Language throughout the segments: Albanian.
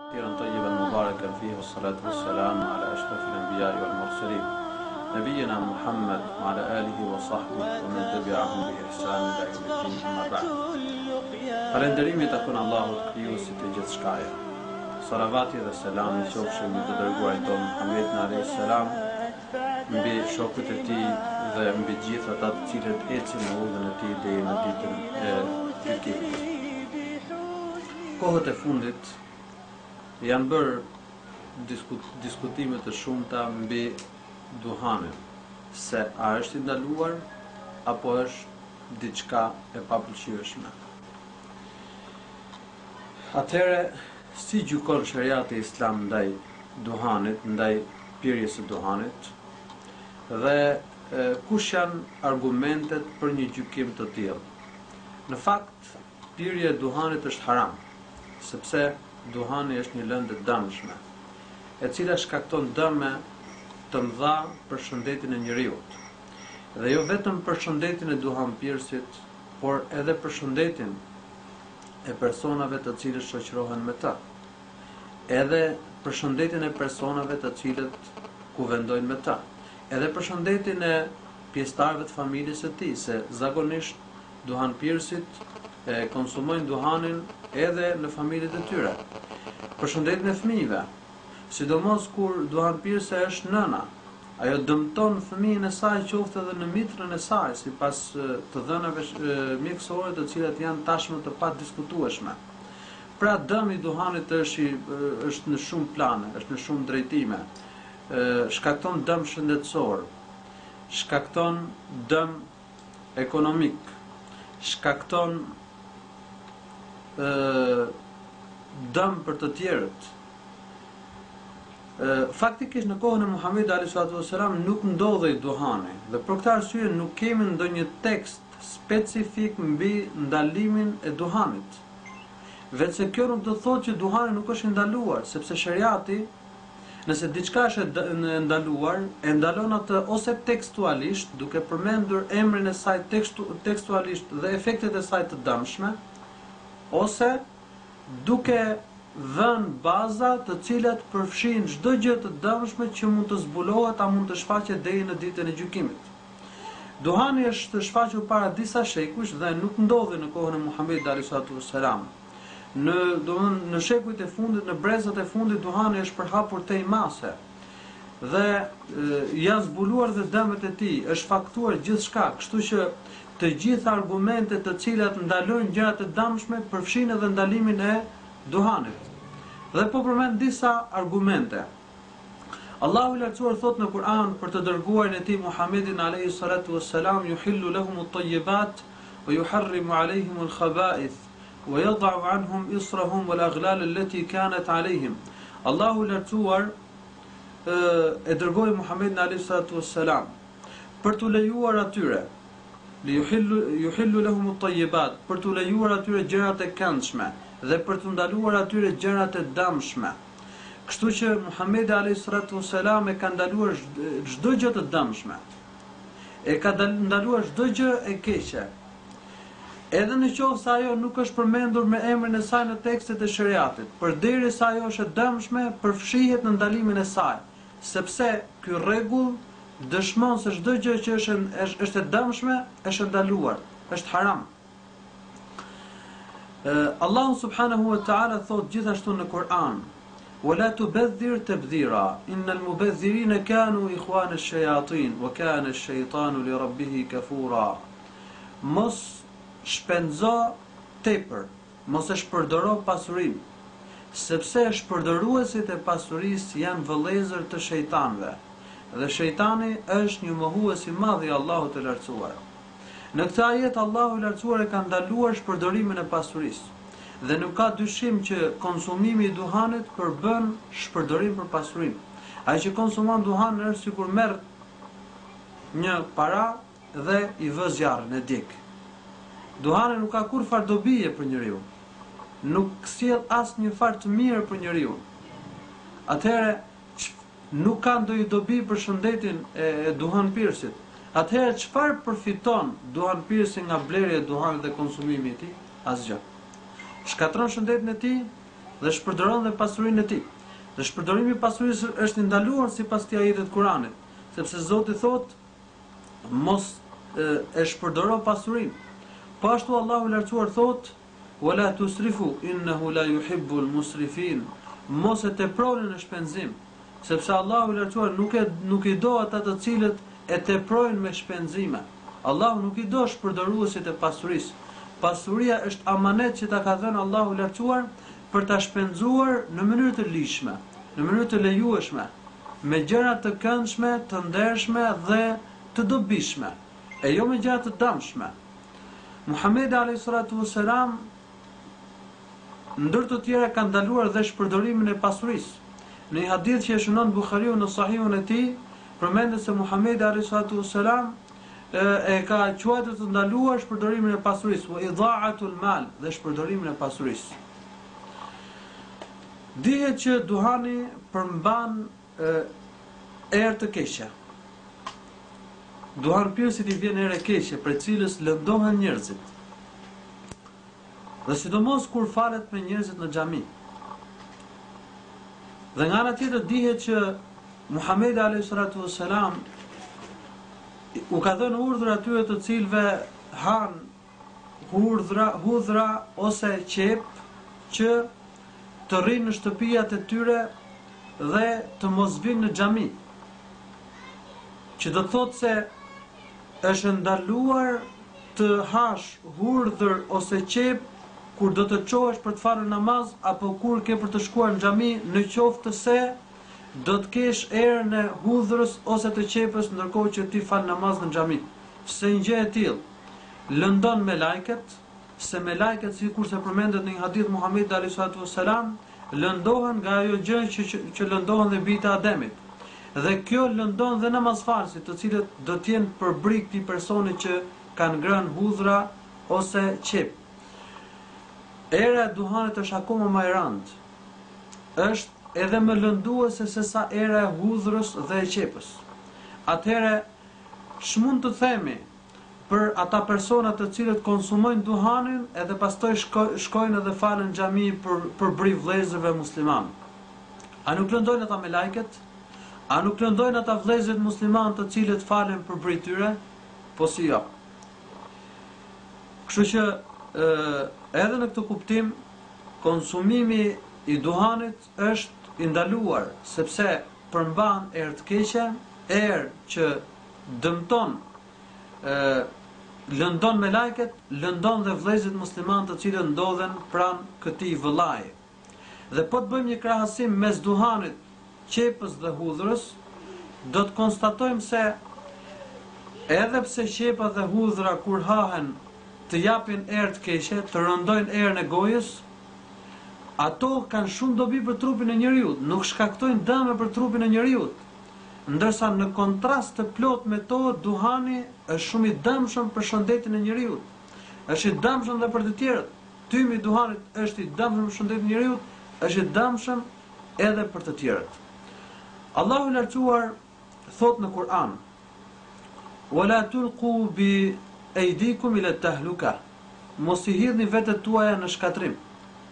كثيرا طيبا مباركا فيه والصلاة والسلام على أشرف الأنبياء والمرسلين نبينا محمد وعلى آله وصحبه ومن تبعهم بإحسان إلى يوم الدين أما بعد. Falënderimi takon Allahut, krijuesit të gjithçkaje. Salavati dhe selami qofshin mbi të dërguarin tonë Muhammedin alayhis salam, mbi shokët e tij dhe mbi gjithë ata të cilët ecin në udhën e tij deri në ditën e gjykimit. Kohët e fundit janë bërë diskutime të shumta mbi duhanin, se a është i ndaluar apo është diçka e papëlqyeshme. Atëherë, si gjykon shariati islam ndaj duhanit, ndaj pirjes së duhanit, dhe kush janë argumentet për një gjykim të tillë? Në fakt, pirja e duhanit është haram, sepse duhani është një lëndë e dëmshme, e cila shkakton dëme të mëdha për shëndetin e njeriut. Dhe jo vetëm për shëndetin e duhanpirësit, por edhe për shëndetin e personave të cilët shoqërohen me të. Edhe për shëndetin e personave të cilët kuvendojnë me të. Edhe për shëndetin e pjesëtarëve të familjes së tij, se zakonisht duhanpirësit konsumojnë duhanin edhe në familjet e tyre. Për shëndetin e fëmijëve, sidomos kur duhanpirëse është nëna, ajo dëmton fëmijën e saj qoftë edhe në mitrën e saj, sipas të dhënave mjekësore të cilat janë tashmë të padiskutueshme. Pra dëmi i duhanit është në shumë plane, është në shumë drejtime. Shkakton dëm shëndetësor, shkakton dëm ekonomik, shkakton dëm për të tjerët. Faktikisht në kohën e Muhamedit a.s. nuk ndodhej duhani, dhe për këtë arsye nuk kemi ndonjë tekst specifik mbi ndalimin e duhanit. Veçse kjo nuk do të thotë që duhani nuk është ndaluar, sepse shariati, nëse diçka është e ndaluar, e ndalon atë ose tekstualisht, duke përmendur emrin e saj tekstualisht dhe efektet e saj të dëmshme, ose duke dhënë baza të cilat përfshin çdo gjë të dëmshme që mund të zbulohet, a mund të shfaqet deri në ditën e gjykimit. Duhani është shfaqur para disa shekujsh dhe nuk ndodhi në kohën e Muhamedit a.s. Në shekujt e fundit, në brezat e fundit, duhani është përhapur tej mase dhe janë zbuluar dhe dëmet e tij, është faktuar gjithçka, kështu që të gjitha argumentet të cilat ndalojnë gjërat e dëmshme përfshin edhe ndalimin e duhanit. Dhe po përmend disa argumente. Allahu i lartësuar thot në Kur'an për të dërguarin e tij Muhammedin alayhi salatu wassalam, yuhillu lahum at-tayyibat wa yuharrimu alayhim al-khaba'ith wa yad'u anhum israhum wal aghlal allati kanat alayhim. Allahu i lartësuar e dërgoi Muhammedin alayhi salatu wassalam për t'u lejuar atyre, yuhillu lahum at-tayyibat, për t'u lejuar atyre gjërat e këndshme dhe për të ndaluar atyre gjërat e dëmshme. Kështu që Muhamedi alayhis salam e ka ndaluar çdo gjë të dëmshme. E ka ndaluar çdo gjë e keqe. Edhe në qoftë se ajo nuk është përmendur me emrin e saj në tekstet e shariatit, përderisa ajo është e dëmshme, përfshihet në ndalimin e saj, sepse ky rregull dëshmon se çdo gjë që është e dëmshme është ndaluar, është haram. Allahu subhanahu wa ta'ala thot gjithashtu në Kur'an: "Wala tubadhir tabdhira, innal mubadhirina kanu ikhwana ash-shayatin wa kana ash-shaytanu li rabbih kafura." Mos shpenzo tepër, mos e shpërdoro pasurinë, sepse shpërdoruesit e pasurisë janë vëllezër të shejtanëve, dhe shejtani është një mohues i madh i Allahut të lartësuar. Në këtë ajet Allahu i lartësuar e ka ndaluar shpërdorimin e pasurisë, dhe nuk ka dyshim që konsumimi i duhanit përbën shpërdorim për pasurinë. Ai që konsumon duhan është sikur merr një para dhe i vë zjarrin e dik. Duhani nuk ka kur far dobije për njeriu. Nuk sjell asnjë far të mirë për njeriu. Atëherë nuk ka ndonjë dobi për shëndetin e duhanpirësit. Atëherë çfarë përfiton duhanpirësi nga blerja e duhanit dhe konsumimi i tij? Asgjë. Shkatron shëndetin e tij? dhe shpërdoron dhe pasurinë e tij. Dhe shpërdorimi i pasurisë është ndaluar sipas këtij ajeti të Kuranit, sepse Zoti thotë mos e shpërdoro pasurinë. Po ashtu Allahu i lartësuar thotë wala tusrifu innahu la yuhibbul musrifin. Mos e teproni në shpenzim, sepse Allahu i lartësuar nuk i do ata të cilët e teprojnë me shpenzime. Allahu nuk i do shpërdoruesit e pasurisë. Pasuria është amanet që ta ka dhënë Allahu i lartësuar për ta shpenzuar në mënyrë të lishme, në mënyrë të lejueshme, me gjëra të këndshme, të ndershme dhe të dobishme, e jo me gjëra të dëmshme. Muhamedi alayhi salatu wasalam ndër të tjera ka ndaluar dhe shpërdorimin e pasurisë. Në një hadith që e shënon Buhariu në Sahihun e tij, përmendet se Muhamedi alayhi salatu wasalam e ka quajtur të ndaluar shpërdorimin e pasurisë, wa idha'atul mal, dhe shpërdorimin e pasurisë. Dihet që duhani përmban erë të keqe. Duhanpirësit i vjen erë e keqe, për cilës lëndohen njerëzit. Dhe sidomos kur falet me njerëzit në xhami. Dhe nga ana tjetër dihet që Muhamedi alayhi salatu wasalam u ka dhënë urdhër atyre të cilëve han hudhra ose qep që të rrinë në shtëpijat e tyre dhe të mos vinë në xhami. Që do të thotë se është ndaluar të hash hudhër ose qep kur do të çohesh për të falur namaz apo kur ke për të shkuar në xhami, në qoftë se do të kesh erën e hudhrës ose të qepës ndërkohë që ti fal namaz në xhami. Se një gjë e tillë lëndon me lajket, se me lajket sikur se përmendet në një hadith Muhamedi alayhi salatu wasalam, lëndohen nga ajo gjë që lëndohen dhe bijtë e Ademit. Dhe kjo lëndon dhe namazfalësit, të cilët do të jenë përbrik këtij personi që kanë ngrënë hudhra ose qep. Era e duhanit është akoma më e rëndë. Është edhe më lënduese se sa era e hudhrës dhe e qepës. Atëherë ç'mund të themi për ata persona të cilët konsumojnë duhanin edhe pastaj shkojnë edhe falen xhami për bri vëllezërve musliman. A nuk lëndojnë ata me lajket? A nuk lëndojnë ata vëllezërit musliman të cilët falen për bri tyre? Po si jo. Kështu që edhe në këtë kuptim konsumimi i duhanit është i ndaluar, sepse përmban erë të keqe, erë që dëmton, lëndon me lajket, lëndon dhe vëllezërit musliman të cilët ndodhen pranë këtij vëllaji. Dhe po të bëjmë një krahasim mes duhanit, qepës dhe hudhrës, do të konstatojmë se edhe pse qepa dhe hudhra kur hahen të japin erë të keqe, të rëndojnë erën e gojës, ato kanë shumë dobi për trupin e njeriut, nuk shkaktojnë dëme për trupin e njeriut. Ndërsa në kontrast të plot me to, duhani është shumë i dëmshëm për shëndetin e njeriut. Është i dëmshëm dhe për të tjerët. Tymi i duhanit është i dëmshëm për shëndetin e njeriut, është i dëmshëm edhe për të tjerët. Allahu i lartësuar thot në Kur'an: "Wala tulqu bi aydikum ila tahluka." Mos i hidhni vetët tuaja në shkatrim.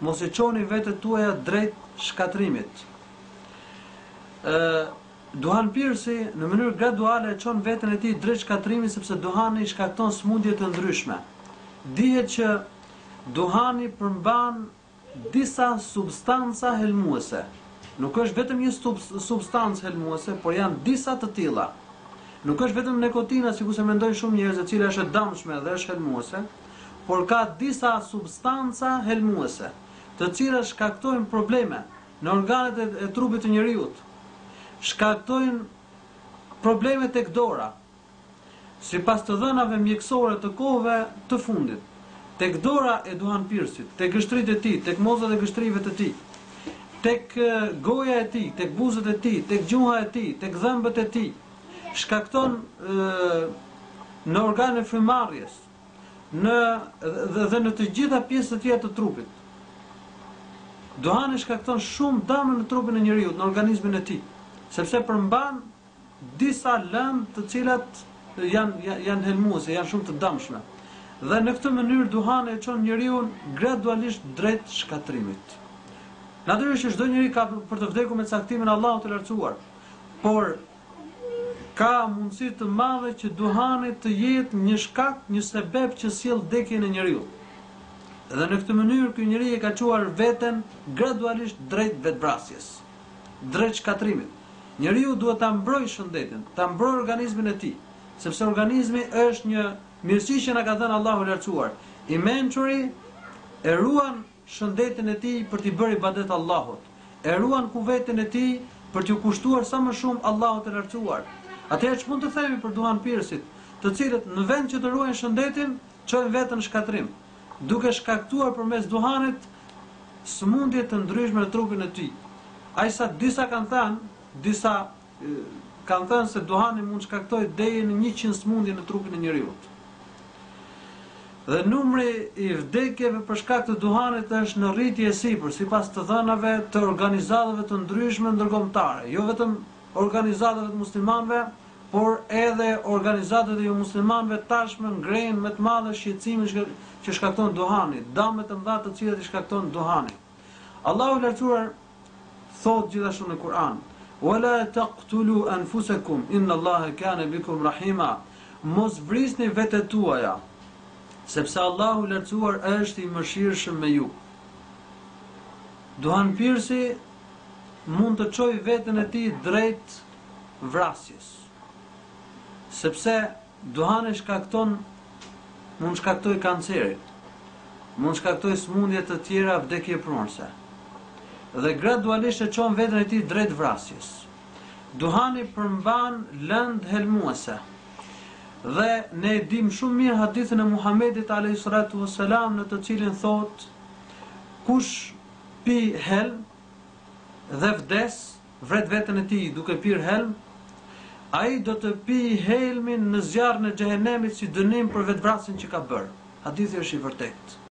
Mos i çoni vetët tuaja drejt shkatrimit. Duhanpirësi në mënyrë graduale e çon veten e tij drejt shkatrimit, sepse duhani shkakton sëmundje të ndryshme. Dihet që duhani përmban disa substanca helmuese. Nuk është vetëm një substancë helmuese, por janë disa të tilla. Nuk është vetëm nikotina, sikur se mendojnë shumë njerëz, e cila është e dëmshme dhe është helmuese, por ka disa substanca helmuese, të cilat shkaktojnë probleme në organet e trupit të njeriut. Shkaktojnë probleme tek dora, sipas të dhënave mjekësore të kohëve të fundit. Tek dora e duhanpirësit, tek gështritë e tij, tek mozat e gështrive të tij, tek goja e tij, tek buzët e tij, tek gjuha e tij, tek dhëmbët e tij. Shkakton në organet frymarrjes, dhe në të gjitha pjesët e tjera të trupit. Duhani shkakton shumë dëme në trupin e njeriut, në organizmin e tij, sepse përmban disa lëndë të cilat janë helmuese, janë shumë të dëmshme. Dhe në këtë mënyrë duhani e çon njeriu gradualisht drejt shkatrimit. Natyrisht çdo njeri ka për të vdekur me caktimin e Allahut të lartësuar, por ka mundësi të madhe që duhani të jetë një shkak, një sebeb që sjell vdekjen e njeriu. Dhe në këtë mënyrë ky njeri e ka çuar veten gradualisht drejt vetvrasjes, drejt shkatrimit. Njeriu duhet ta mbrojë shëndetin, ta mbrojë organizmin e tij, sepse organizmi është një mirësi që na ka dhënë Allahu i lartësuar. I mençuri e ruan shëndetin e tij për t'i bërë ibadet Allahut, e ruan kuvetin e tij për t'u kushtuar sa më shumë Allahut të lartësuar. Atëherë ç'mund të themi për duhanpirësit, të cilët në vend që të ruajnë shëndetin, çojnë veten në shkatrim, duke shkaktuar përmes duhanit sëmundje të ndryshme në trupin e tij. Ajsa disa kanë thënë se duhani mund shkaktojë deri në 100 sëmundje në trupin e njeriu. Dhe numri i vdekjeve për shkak të duhanit është në rritje e sipër, sipas të dhënave të organizatave të ndryshme ndërkombëtare, jo vetëm organizatave të muslimanëve, por edhe organizatat e jo muslimanëve tashmë ngrenë me të madhe shqetësimin që shkakton duhani, dëmet e mëdha të cilat i shkakton duhani. Allahu i lartësuar thot gjithashtu në Kur'an: "Wala taqtulu anfusakum inna Allaha kana bikum rahima." Mos vrisni vetet tuaja, sepse Allahu i lartësuar është i mëshirshëm me ju. Duhanpirësi mund të çojë veten e tij drejt vrasjes, sepse duhani mund shkaktoj kancerin, mund shkaktoj sëmundje të tjera vdekjeprorëse, dhe gradualisht e çon veten e tij drejt vrasjes. Duhani përmban lëndë helmuese. Dhe ne dim shumë mirë hadithin e Muhamedit a.s. në të cilin thot: kush pi helm dhe vdes, vret veten e tij duke pirë helm, ai do të pi helmin në zjarrin e xhehenemit si dënim për vetvrasjen që ka bërë. Hadithi është i vërtetë.